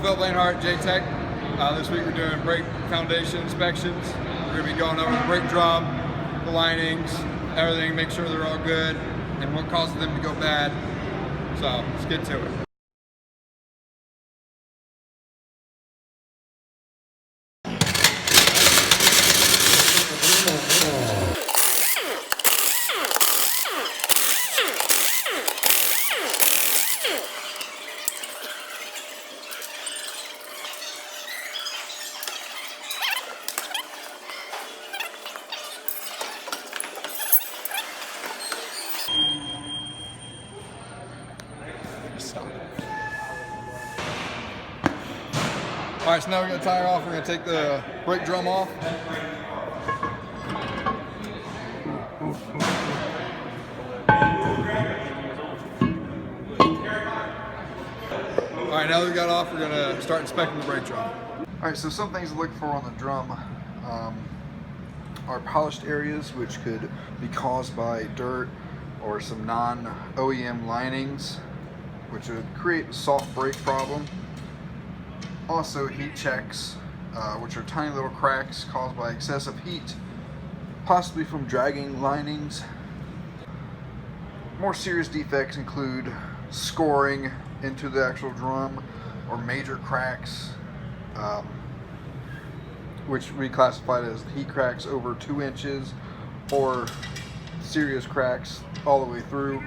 Phil Blanehart, J-Tech. This week we're doing brake foundation inspections. We're going to be going over the brake drum, the linings, everything, make sure they're all good, and what causes them to go bad. So let's get to it. All right, so now we got the tire off. We're going to take the brake drum off. All right, now that we got off, we're going to start inspecting the brake drum. All right, so some things to look for on the drum are polished areas, which could be caused by dirt or some non-OEM linings, which would create a soft brake problem. Also, heat checks, which are tiny little cracks caused by excessive heat, possibly from dragging linings. More serious defects include scoring into the actual drum or major cracks, which we classified as heat cracks over 2 inches or serious cracks all the way through.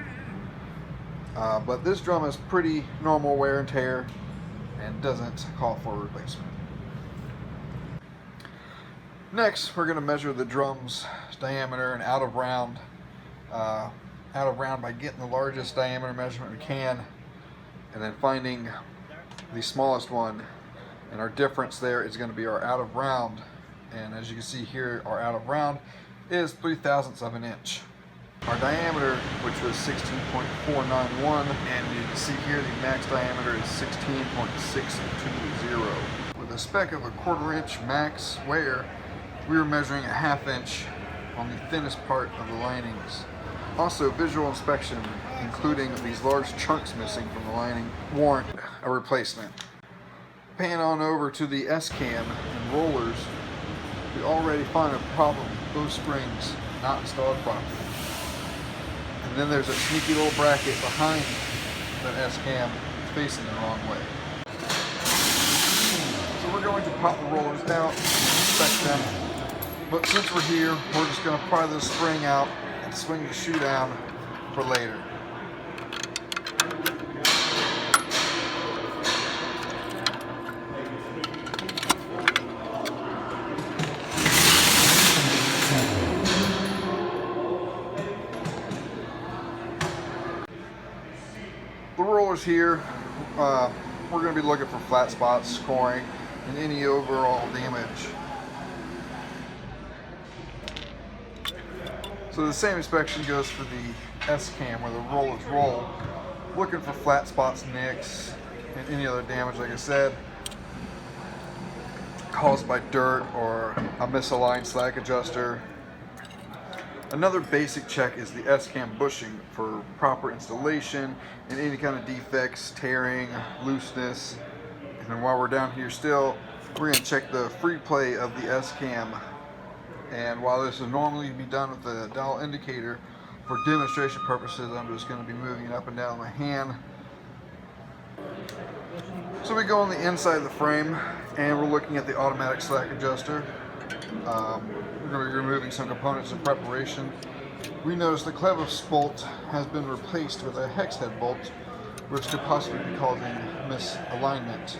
But this drum has pretty normal wear and tear and doesn't call for a replacement. Next, we're going to measure the drum's diameter and out of round by getting the largest diameter measurement we can and then finding the smallest one, and our difference there is going to be our out of round, and as you can see here, our out of round is 3/1000ths of an inch. Our diameter, which was 16.491, and you can see here the max diameter is 16.620. With a spec of a 1/4 inch max wear, we were measuring a 1/2 inch on the thinnest part of the linings. Also, visual inspection, including these large chunks missing from the lining, warrant a replacement. Pan on over to the S-cam and rollers, we already find a problem with those springs not installed properly. And then there's a sneaky little bracket behind that S-cam facing the wrong way. So we're going to pop the rollers out, inspect them. But since we're here, we're just going to pry this spring out and swing the shoe down for later. The rollers here, we're going to be looking for flat spots, scoring, and any overall damage. So the same inspection goes for the S-cam where the rollers roll, looking for flat spots, nicks, and any other damage, like I said, caused by dirt or a misaligned slack adjuster. Another basic check is the S-cam bushing for proper installation and any kind of defects, tearing, looseness. And then while we're down here still, we're going to check the free play of the S-cam. And while this would normally be done with the dial indicator, for demonstration purposes, I'm just going to be moving it up and down with my hand. So we go on the inside of the frame, and we're looking at the automatic slack adjuster. We're going to be removing some components in preparation. We notice the clevis bolt has been replaced with a hex head bolt, which could possibly be causing misalignment.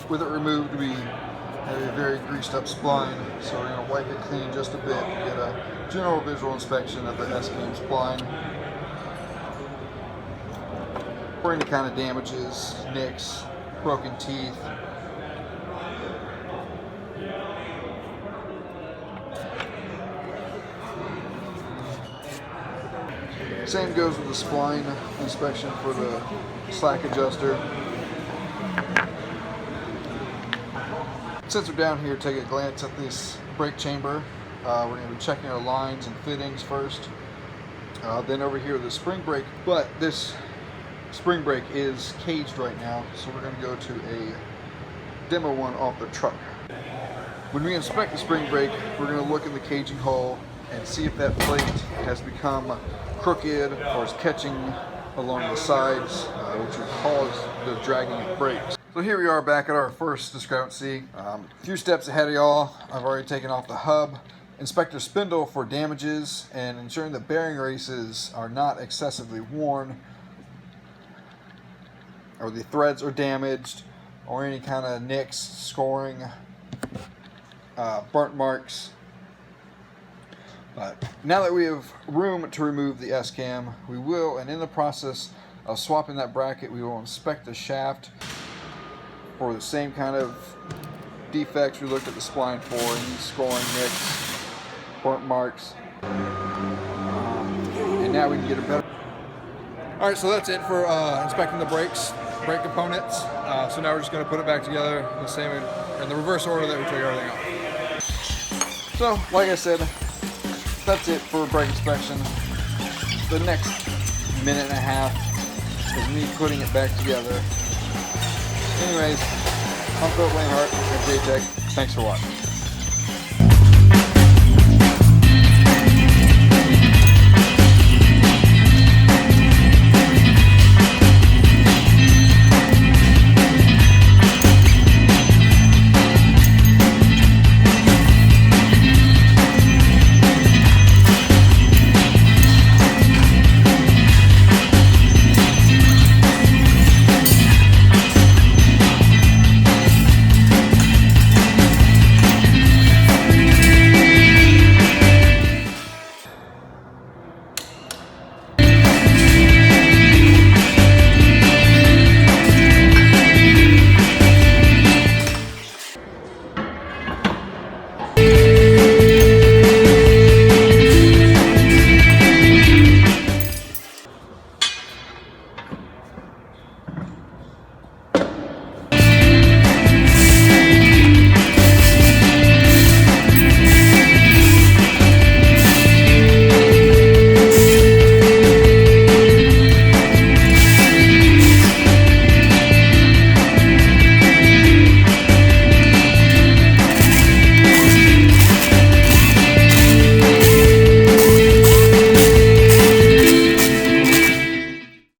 With it removed, we have a very greased up spline, so we're going to wipe it clean just a bit to get a general visual inspection of the S-cam spline for any kind of damages, nicks, broken teeth. Same goes with the spline inspection for the slack adjuster. Since we're down here, take a glance at this brake chamber. We're going to be checking our lines and fittings first. Then over here the spring brake, but this spring brake is caged right now, so we're going to go to a demo one off the truck. When we inspect the spring brake, we're going to look in the caging hole and see if that plate has become crooked or is catching along the sides, which would cause the dragging of brakes. So here we are back at our first discrepancy. A few steps ahead of y'all. I've already taken off the hub, inspect the spindle for damages, and ensuring the bearing races are not excessively worn, or the threads are damaged, or any kind of nicks, scoring, burnt marks. But now that we have room to remove the S-cam, we will, and in the process of swapping that bracket, we will inspect the shaft for the same kind of defects we looked at the spline for, any scoring, nicks, burnt marks. And now we can get a better... Alright, so that's it for inspecting the brakes, brake components. So now we're just going to put it back together in the same, in the reverse order that we took everything off. So, like I said, that's it for brake inspection. The next minute and a half is me putting it back together. Anyways, I'm Philip Lanehart at J-Tech. Thanks for watching.